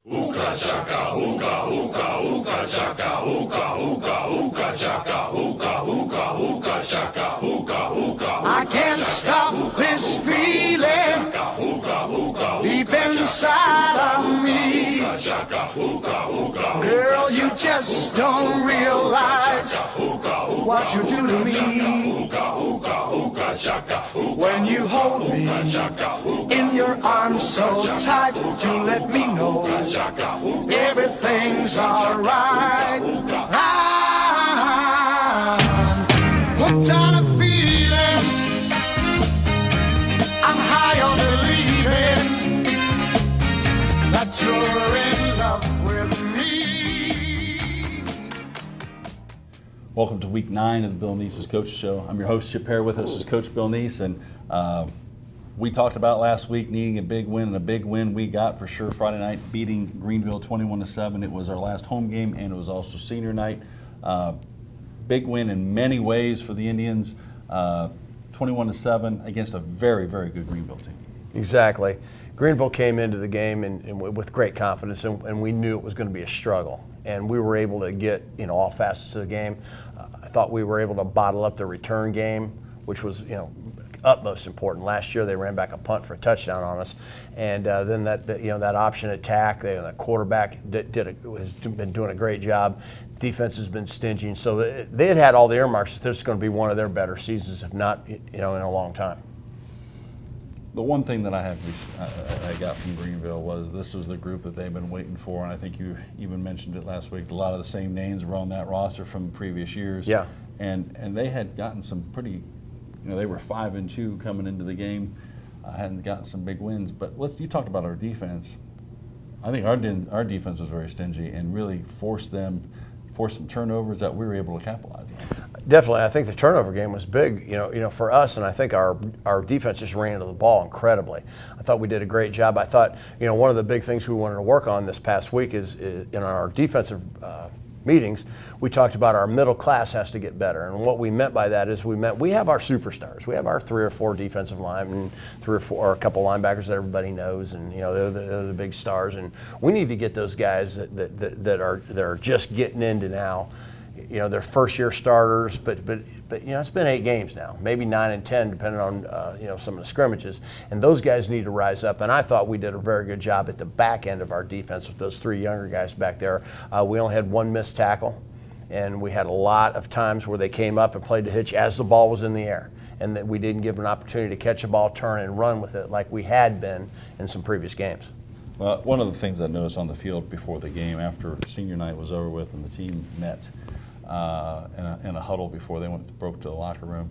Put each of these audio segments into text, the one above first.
Ooka chaka, ooka, ooka, ooka chaka, ooka, ooka, ooka chaka, ooka, ooka, ooka chaka, ooka, ooka. I can't stop this feeling deep inside of me. Girl, you just don't realize what you do to me. When you hold me in your arms so tight, you let me know everything's alright. I'm hooked on a feeling, I'm high on believing that you're in love with me. Welcome to week 9 of the Bill Neese's Coaches Show. I'm your host, Chip Hare. With us is Coach Bill Neese, and we talked about last week needing a big win, and a big win we got for sure Friday night, beating Greenville 21-7. It was our last home game, and it was also senior night. Big win in many ways for the Indians, 21-7 against a very, very good Greenville team. Exactly. Greenville came into the game and with great confidence, and we knew it was going to be a struggle. And we were able to get all facets of the game. I thought we were able to bottle up the return game, which was utmost important. Last year they ran back a punt for a touchdown on us, and then that option attack, the quarterback has been doing a great job. Defense has been stingy, so they had all the earmarks that this is going to be one of their better seasons, if not in a long time. The one thing that I got from Greenville was this was the group that they've been waiting for, and I think you even mentioned it last week. A lot of the same names were on that roster from previous years. Yeah. And they had gotten some pretty, they were 5-2 coming into the game, hadn't gotten some big wins. But you talked about our defense. I think our defense was very stingy and really forced some turnovers that we were able to capitalize on. Definitely, I think the turnover game was big, for us, and I think our defense just ran into the ball incredibly. I thought we did a great job. I thought, one of the big things we wanted to work on this past week is in our defensive meetings, we talked about our middle class has to get better, and what we meant by that is we have our superstars. We have our 3 or 4 defensive linemen, 3 or 4, or a couple linebackers that everybody knows, and they're the big stars, and we need to get those guys that are just getting into now. They're first-year starters, but it's been 8 games now, maybe 9 and 10, depending on some of the scrimmages. And those guys need to rise up. And I thought we did a very good job at the back end of our defense with those 3 younger guys back there. We only had 1 missed tackle, and we had a lot of times where they came up and played the hitch as the ball was in the air, and that we didn't give them an opportunity to catch a ball, turn, and run with it like we had been in some previous games. Well, one of the things I noticed on the field before the game, after senior night was over with and the team met in a huddle before they broke to the locker room,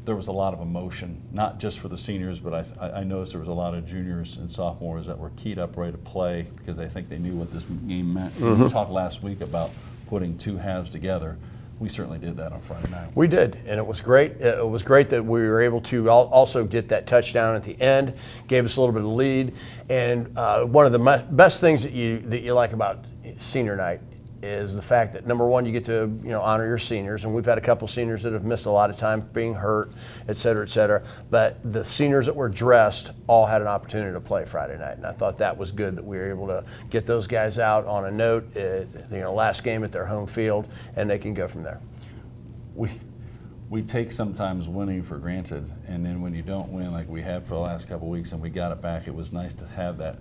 there was a lot of emotion, not just for the seniors, but I noticed there was a lot of juniors and sophomores that were keyed up ready to play because I think they knew what this game meant. Mm-hmm. We talked last week about putting 2 halves together. We certainly did that on Friday night. We did, and it was great. It was great that we were able to also get that touchdown at the end, gave us a little bit of lead. And one of the best things that you like about senior night is the fact that, number one, you get to honor your seniors, and we've had a couple seniors that have missed a lot of time being hurt, et cetera, but the seniors that were dressed all had an opportunity to play Friday night, and I thought that was good that we were able to get those guys out on a note, last game at their home field, and they can go from there. We take sometimes winning for granted, and then when you don't win like we have for the last couple of weeks and we got it back, it was nice to have that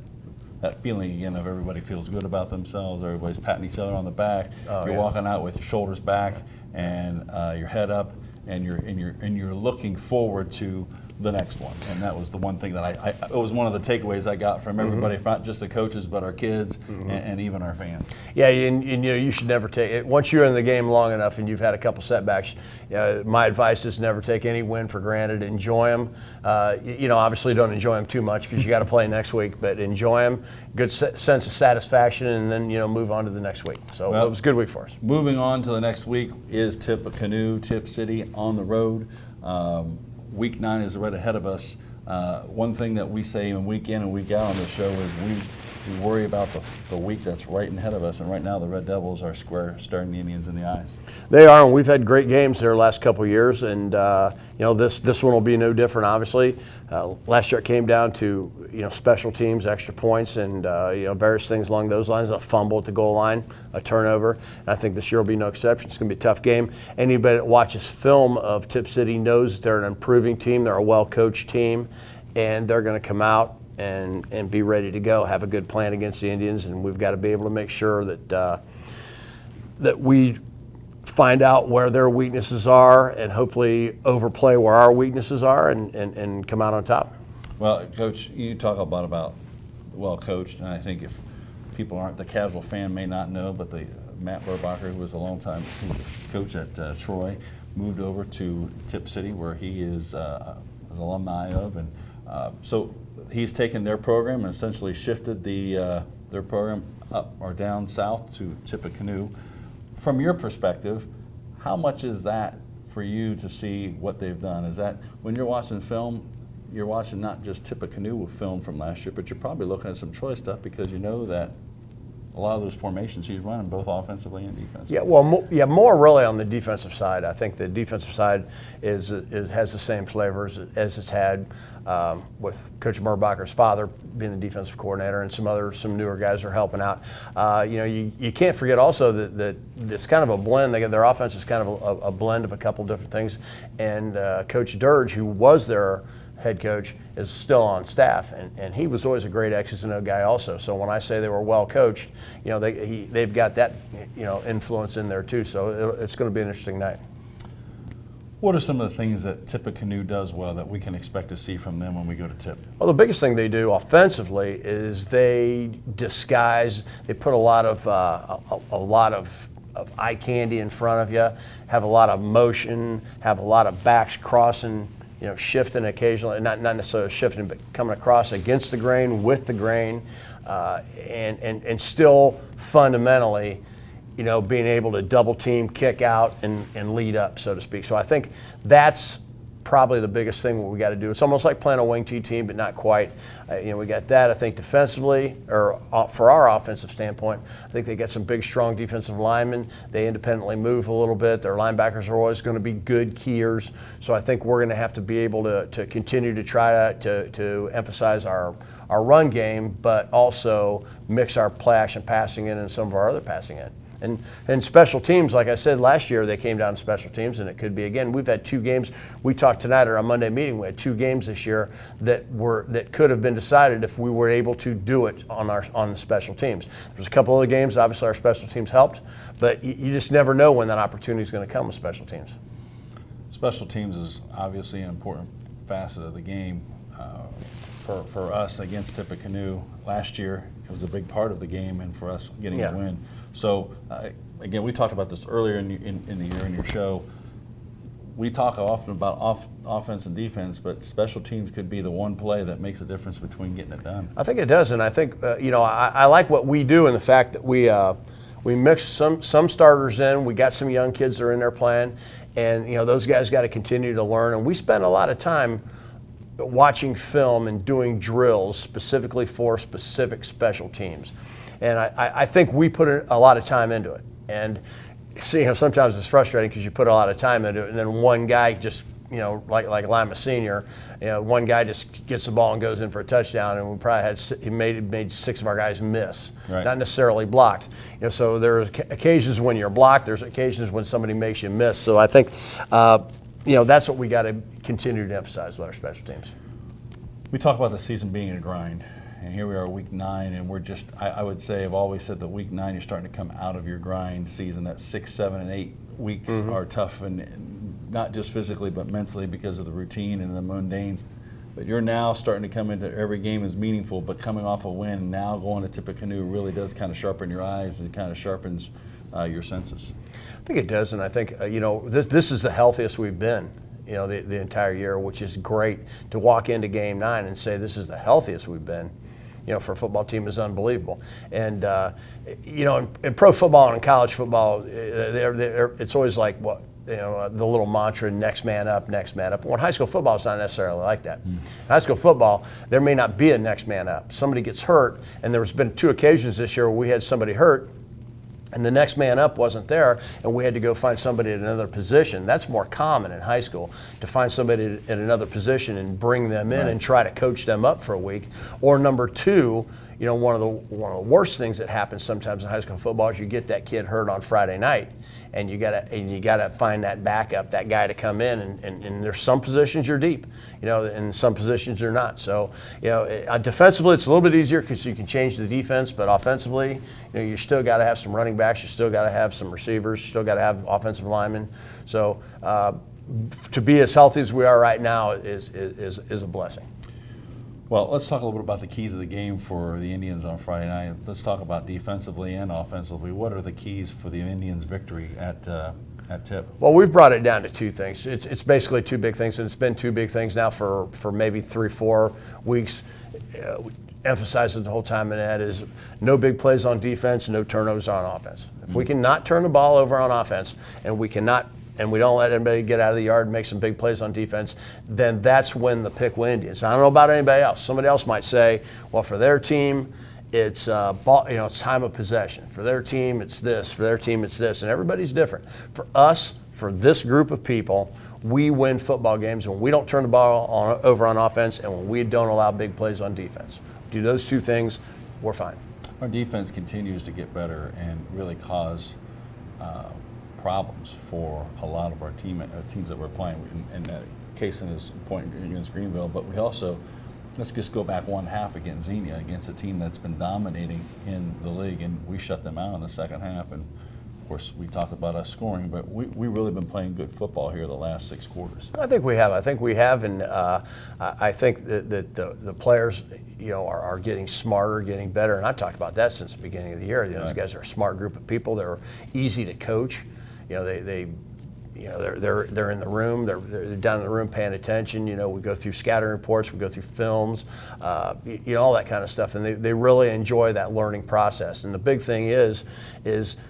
feeling again of everybody feels good about themselves, everybody's patting each other on the back. You're walking out with your shoulders back and your head up, and you're looking forward to the next one. And that was the one thing that it was one of the takeaways I got from everybody, not just the coaches, but our kids and even our fans. Yeah, and you should never take it. Once you're in the game long enough and you've had a couple setbacks, my advice is never take any win for granted. Enjoy them. Obviously don't enjoy them too much because you got to play next week, but enjoy them. Good sense of satisfaction, and then move on to the next week. So it was a good week for us. Moving on to the next week is Tippecanoe, Tip City on the road. Week 9 is right ahead of us. One thing that we say week in and week out on the show is we worry about the week that's right ahead of us. And right now, the Red Devils are square staring the Indians in the eyes. They are, and we've had great games there the last couple of years, and this one will be no different. Obviously, last year it came down to special teams, extra points, and various things along those lines. A fumble at the goal line, a turnover, and I think this year will be no exception. It's going to be a tough game. Anybody that watches film of Tip City knows that they're an improving team. They're a well-coached team, and they're going to come out and be ready to go, have a good plan against the Indians, and we've got to be able to make sure that we find out where their weaknesses are and hopefully overplay where our weaknesses are and come out on top. Well, Coach, you talk about well coached, and I think if people aren't, the casual fan may not know, but Matt Burbacher, who was he's a coach at Troy, moved over to Tip City, where he is alumni of, and so he's taken their program and essentially shifted their program up or down south to Tippecanoe. From your perspective, how much is that for you to see what they've done? Is that when you're watching film, you're watching not just Tippecanoe film from last year, but you're probably looking at some Troy stuff because you know that a lot of those formations he's running both offensively and defensively. Yeah, well, more really on the defensive side. I think the defensive side has the same flavors as it's had with Coach Burbacher's father being the defensive coordinator, and some newer guys are helping out. You can't forget also that it's kind of a blend. Their offense is kind of a blend of a couple different things, and Coach Dirge, who was their head coach, is still on staff, and he was always a great X's and O guy also. So when I say they were well coached, they've got that influence in there too. So it's going to be an interesting night. What are some of the things that Tippecanoe does well that we can expect to see from them when we go to Tip? Well, the biggest thing they do offensively is they disguise. They put a lot of eye candy in front of you, have a lot of motion, have a lot of backs crossing, shifting occasionally, not necessarily shifting, but coming across against the grain, with the grain, and still fundamentally, being able to double team, kick out, and lead up, so to speak. So I think that's probably the biggest thing what we got to do. It's almost like playing a wing T team, but not quite. We got that. I think defensively, or for our offensive standpoint, I think they got some big, strong defensive linemen. They independently move a little bit. Their linebackers are always going to be good keyers. So I think we're going to have to be able to continue to try to emphasize our run game, but also mix our play action passing in and some of our other passing in. And special teams, like I said, last year they came down to special teams, and it could be again. We've had 2 games. We talked tonight at our Monday meeting. We had 2 games this year that could have been decided if we were able to do it on the special teams. There's a couple other games. Obviously, our special teams helped, but you just never know when that opportunity is going to come with special teams. Special teams is obviously an important facet of the game. For us against Tippecanoe last year, it was a big part of the game, and for us getting a win. So again, we talked about this earlier in the year in your show. We talk often about offense and defense, but special teams could be the one play that makes a difference between getting it done. I think it does, and I think I like what we do in the fact that we mix some starters in. We got some young kids that are in there playing, and those guys got to continue to learn. And we spend a lot of time watching film and doing drills specifically for specific special teams. And I think we put a lot of time into it. And sometimes it's frustrating because you put a lot of time into it, and then one guy just, like Lima Senior, one guy just gets the ball and goes in for a touchdown, and we probably made 6 of our guys miss, right. Not necessarily blocked. So there's occasions when you're blocked, there's occasions when somebody makes you miss. So I think, that's what we got to continue to emphasize with our special teams. We talk about the season being a grind, and here we are week 9, and we're just, I would say, I've always said that week 9 you're starting to come out of your grind season. That 6, 7, and 8 weeks are tough, and not just physically but mentally because of the routine and the mundanes. But you're now starting to come into every game is meaningful, but coming off a win, now going to Tippecanoe really does kind of sharpen your eyes and kind of sharpens your senses. I think it does, and I think this is the healthiest we've been, the entire year, which is great to walk into Game 9 and say this is the healthiest we've been. For a football team is unbelievable, and in pro football and in college football, it's always like the little mantra, next man up, next man up. Well, in high school football, it's not necessarily like that. In high school football, there may not be a next man up. Somebody gets hurt, and there's been 2 occasions this year where we had somebody hurt, and the next man up wasn't there, and we had to go find somebody at another position. That's more common in high school, to find somebody at another position and bring them in and try to coach them up for a week. Or number 2, one of the worst things that happens sometimes in high school football is you get that kid hurt on Friday night, and you gotta find that backup, that guy to come in, and there's some positions you're deep, and some positions you're not. So, defensively it's a little bit easier because you can change the defense, but offensively, you still got to have some running backs, you still got to have some receivers, you still got to have offensive linemen. So, to be as healthy as we are right now is a blessing. Well, let's talk a little bit about the keys of the game for the Indians on Friday night. Let's talk about defensively and offensively. What are the keys for the Indians' victory at Tip? Well, we've brought it down to 2 things. It's basically 2 big things, and it's been 2 big things now for maybe 3-4 weeks. We emphasize it the whole time, and that is no big plays on defense, no turnovers on offense. If we cannot turn the ball over on offense, and we don't let anybody get out of the yard and make some big plays on defense, then that's when the pick will Indians. I don't know about anybody else. Somebody else might say, well, for their team, it's it's time of possession. For their team, it's this. For their team, it's this. And everybody's different. For us, for this group of people, we win football games when we don't turn the ball over on offense and when we don't allow big plays on defense. Do those 2 things, we're fine. Our defense continues to get better and really cause problems for a lot of our teams that we're playing. In that case, in his point against Greenville, but we also, let's just go back 1 half against Xenia, against a team that's been dominating in the league, and we shut them out in the second half. And of course, we talked about us scoring, but we really been playing good football here the last 6 quarters. I think we have, and I think that the players, are getting smarter, getting better. And I've talked about that since the beginning of the year. Those guys are a smart group of people. They're easy to coach. They're in the room. They're down in the room paying attention. We go through scouting reports. We go through films. All that kind of stuff. And they really enjoy that learning process. And the big thing is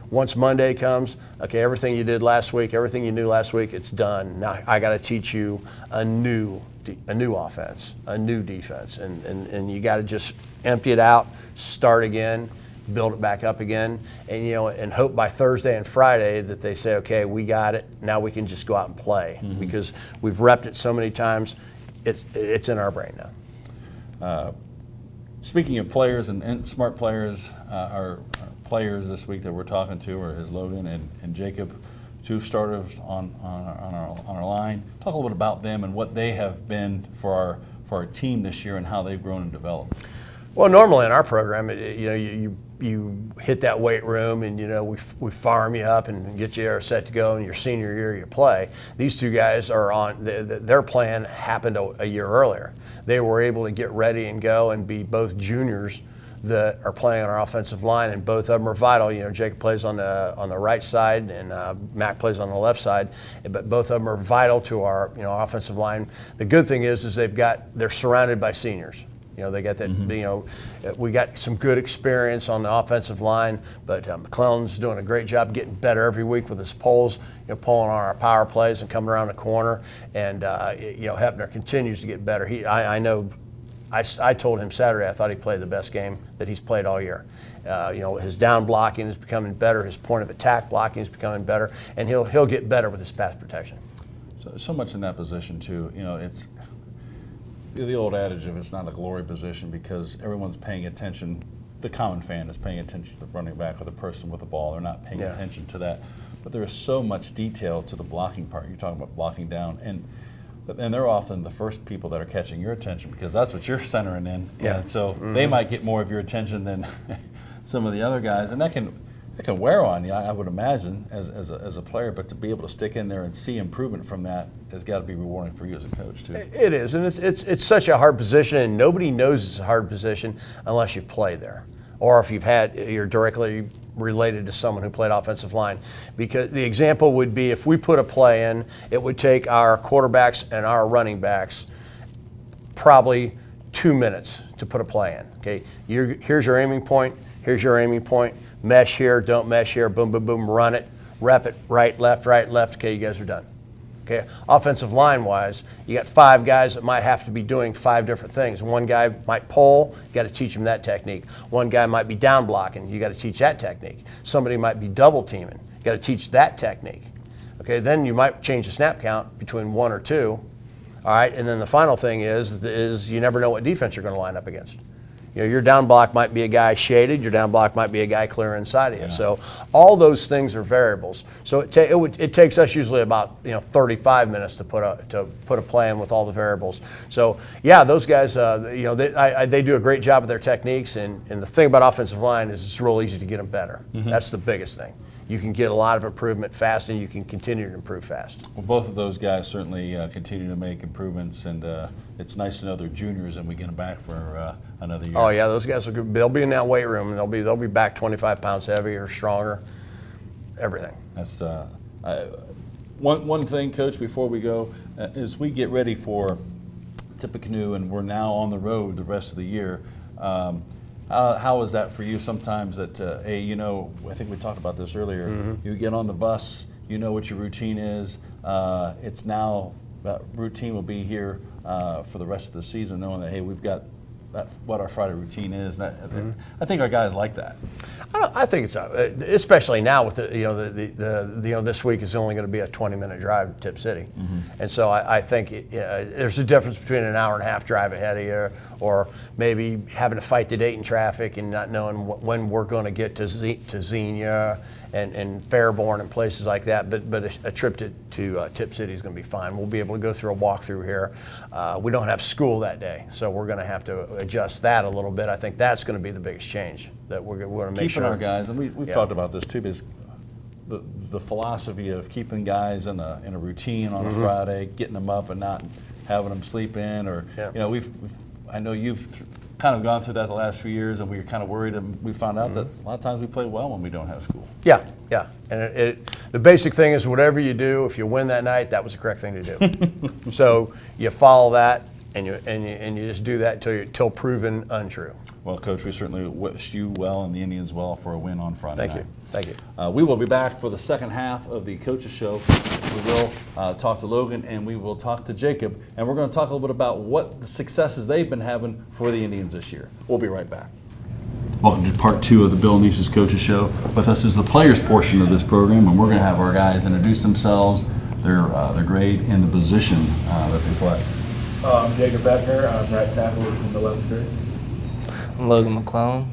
once Monday comes, okay, everything you did last week, everything you knew last week, it's done. Now I got to teach you a new offense, a new defense, and you got to just empty it out, start again, build it back up again, and and hope by Thursday and Friday that they say, okay, we got it. Now we can just go out and play because we've repped it so many times. It's in our brain now. Speaking of players and smart players, our players this week that we're talking to are Logan and Jacob, 2 starters on our line. Talk a little bit about them and what they have been for our team this year and how they've grown and developed. Well, normally in our program, you hit that weight room and we farm you up and get you set to go. In your senior year, you play. These 2 guys are on. Their plan happened a year earlier. They were able to get ready and go and be both juniors that are playing on our offensive line, and both of them are vital. Jacob plays on the right side, and Mac plays on the left side. But both of them are vital to our offensive line. The good thing is they're surrounded by seniors. They got that. We got some good experience on the offensive line, but McClelland's doing a great job getting better every week with his pulls, pulling on our power plays and coming around the corner. And Hepner continues to get better. I know. I told him Saturday I thought he played the best game that he's played all year. His down blocking is becoming better. His point of attack blocking is becoming better, and he'll get better with his pass protection. So much in that position too. It's the old adage of it's not a glory position because everyone's paying attention. The common fan is paying attention to the running back or the person with the ball. They're not paying attention to that. But there is so much detail to the blocking part. You're talking about blocking down, and they're often the first people that are catching your attention because that's what you're centering in. Yeah. And so they might get more of your attention than some of the other guys, and that can wear on you, I would imagine, as a player. But to be able to stick in there and see improvement from that has got to be rewarding for you as a coach too. It is, and it's such a hard position, and nobody knows it's a hard position unless you play there, or if you're directly related to someone who played offensive line. Because the example would be if we put a play in, it would take our quarterbacks and our running backs probably 2 minutes to put a play in. Okay, here's your aiming point. Here's your aiming point. Mesh here, don't mesh here. Boom, boom, boom. Run it. rep it, right, left, okay, you guys are done. Okay, offensive line-wise, you got 5 guys that might have to be doing 5 different things. One guy might pull, you got to teach him that technique. One guy might be down blocking, you got to teach that technique. Somebody might be double teaming, you got to teach that technique. Okay, then you might change the snap count between 1 or 2. All right, and then the final thing is you never know what defense you're going to line up against. You know, your down block might be a guy shaded. Your down block might be a guy clear inside of you. So all those things are variables. So it takes us usually about 35 minutes to put a plan with all the variables. So yeah, those guys, they do a great job with their techniques. And the thing about offensive line is it's real easy to get them better. Mm-hmm. That's the biggest thing. You can get a lot of improvement fast, and you can continue to improve fast. Well, both of those guys certainly continue to make improvements, and it's nice to know they're juniors and we get them back for another year. Oh yeah, those guys they'll be in that weight room, and they'll be back 25 pounds heavier, stronger, everything. That's one thing, Coach. Before we go, as we get ready for Tippecanoe, and we're now on the road the rest of the year. How is that for you sometimes that, I think we talked about this earlier, mm-hmm. You get on the bus, you know what your routine is. It's now, that routine will be here for the rest of the season, knowing that, hey, we've got what our Friday routine is. Mm-hmm. I think our guys like that. I think it's especially now with this week is only going to be a 20-minute drive to Tip City, mm-hmm. and so I think there's a difference between an hour and a half drive ahead of you, or maybe having to fight the Dayton traffic and not knowing when we're going to get to Xenia and Fairborn and places like that. But a trip to Tip City is going to be fine. We'll be able to go through a walkthrough here. We don't have school that day, so we're going to have to adjust that a little bit. I think that's going to be the biggest change that we're going to make sure. Keeping our guys, and we've talked about this too, because the philosophy of keeping guys in a routine on mm-hmm. a Friday, getting them up and not having them sleep in, or I know you've kind of gone through that the last few years, and we were kind of worried, and we found out mm-hmm. that a lot of times we play well when we don't have school. Yeah, and the basic thing is whatever you do, if you win that night, that was the correct thing to do. So you follow that, and you just do that until proven untrue. Well, Coach, we certainly wish you well and the Indians well for a win on Friday night. Thank you. We will be back for the second half of the Coaches Show. We will talk to Logan, and we will talk to Jacob, and we're going to talk a little bit about what the successes they've been having for the Indians this year. We'll be right back. Welcome to part 2 of the Bill Niece's Coaches Show. With us is the players portion of this program, and we're going to have our guys introduce themselves, their grade, and the position that they play. I'm Jacob Hepner. I'm right tackle in the 11th grade. I'm Logan McClelland,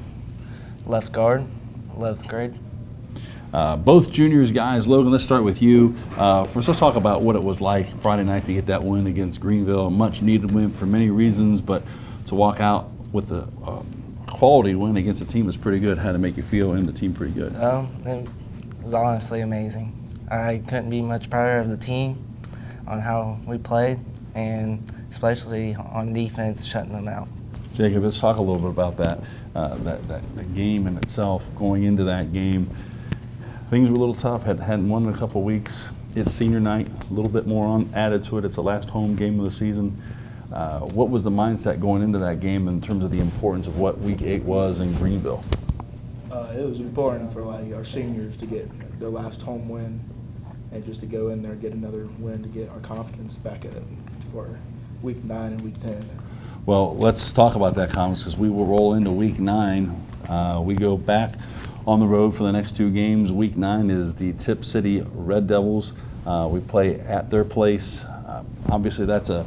left guard, 11th grade. Both juniors, guys. Logan, let's start with you. First, let's talk about what it was like Friday night to get that win against Greenville. A much-needed win for many reasons, but to walk out with a quality win against a team that's pretty good, how to make you feel and the team pretty good? It was honestly amazing. I couldn't be much prouder of the team on how we played, and especially on defense, shutting them out. Jacob, let's talk a little bit about that game in itself. Going into that game, things were a little tough. Hadn't won in a couple of weeks. It's senior night, a little bit more added to it. It's the last home game of the season. What was the mindset going into that game in terms of the importance of what Week 8 was in Greenville? It was important for our seniors to get their last home win, and just to go in there and get another win to get our confidence back at it for Week 9 and Week 10. Well, let's talk about that confidence, because we will roll into Week 9. We go back on the road for the next 2 games. Week 9 is the Tip City Red Devils. We play at their place. Obviously, that's a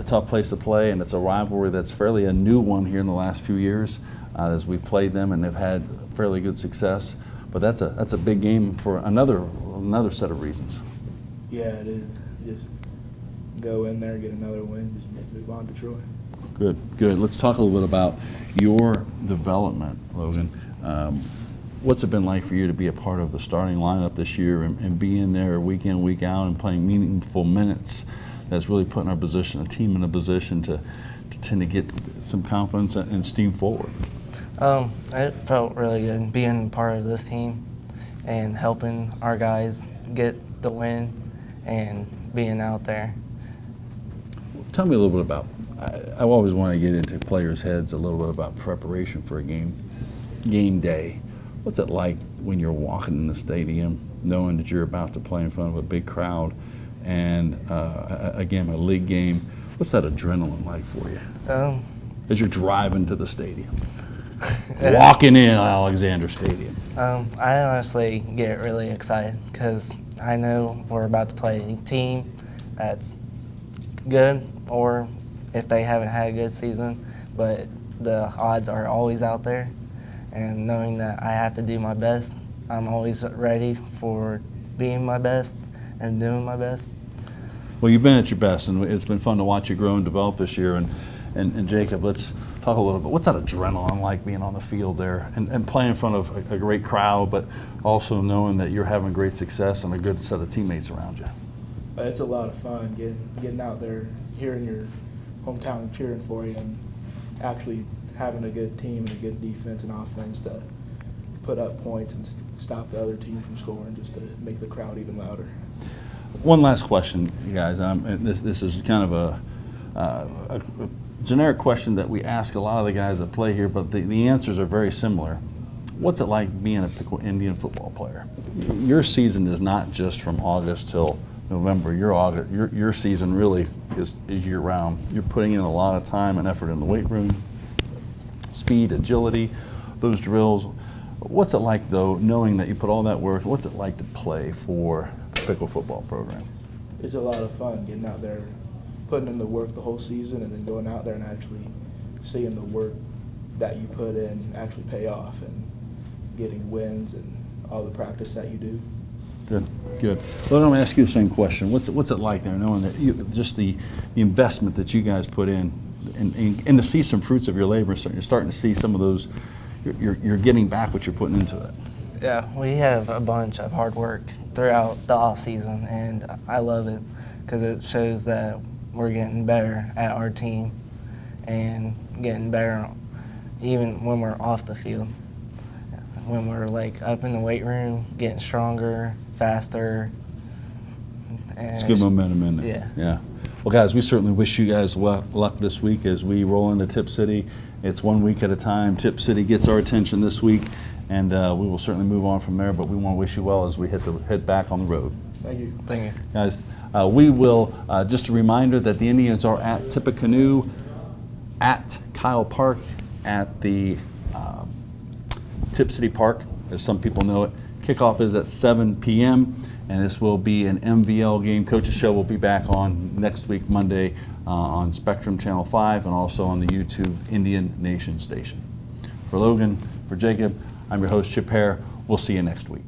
tough place to play, and it's a rivalry that's fairly a new one here in the last few years as we played them, and they've had fairly good success. But that's a big game for another set of reasons. Yeah, it is. Just go in there, get another win, just move on to Troy. Good. Let's talk a little bit about your development, Logan. What's it been like for you to be a part of the starting lineup this year and be in there week in, week out and playing meaningful minutes? That's really putting a team in a position to tend to get some confidence and steam forward. It felt really good being part of this team and helping our guys get the win and being out there. Tell me a little bit about, I always want to get into players' heads a little bit about preparation for a game day. What's it like when you're walking in the stadium knowing that you're about to play in front of a big crowd and, again, a league game. What's that adrenaline like for you as you're driving to the stadium, walking in Alexander Stadium? I honestly get really excited because I know we're about to play a team that's good, or if they haven't had a good season, but the odds are always out there. And knowing that I have to do my best, I'm always ready for being my best and doing my best. Well, you've been at your best, and it's been fun to watch you grow and develop this year. And Jacob, let's talk a little bit. What's that adrenaline like being on the field there and playing in front of a great crowd, but also knowing that you're having great success and a good set of teammates around you? It's a lot of fun getting out there, hearing your hometown cheering for you, and actually having a good team and a good defense and offense to put up points and stop the other team from scoring, just to make the crowd even louder. One last question, you guys. This is kind of a generic question that we ask a lot of the guys that play here, but the answers are very similar. What's it like being a Pickle Indian football player? Your season is not just from August till November. Your season really is year-round. You're putting in a lot of time and effort in the weight room, speed, agility, those drills. What's it like, though, knowing that you put all that work? What's it like to play for the Pickle football program? It's a lot of fun getting out there, putting in the work the whole season, and then going out there and actually seeing the work that you put in actually pay off, and getting wins and all the practice that you do. Good, good. Well, I'm going to ask you the same question. What's it like there, knowing that just the investment that you guys put in, and to see some fruits of your labor? You're starting to see some of those. You're getting back what you're putting into it. Yeah, we have a bunch of hard work throughout the off season, and I love it because it shows that we're getting better at our team and getting better even when we're off the field. When we're like up in the weight room, getting stronger, faster. And it's good momentum in there. Yeah. Yeah. Well, guys, we certainly wish you guys luck this week as we roll into Tip City. It's 1 week at a time. Tip City gets our attention this week, and we will certainly move on from there, but we want to wish you well as we head back on the road. Thank you. Thank you. Guys, we will, just a reminder that the Indians are at Tippecanoe, at Kyle Park, at the Tip City Park, as some people know it. Kickoff is at 7 p.m., and this will be an MVL game. Coach's Show will be back on next week, Monday, on Spectrum Channel 5 and also on the YouTube Indian Nation station. For Logan, for Jacob, I'm your host, Chip Hare. We'll see you next week.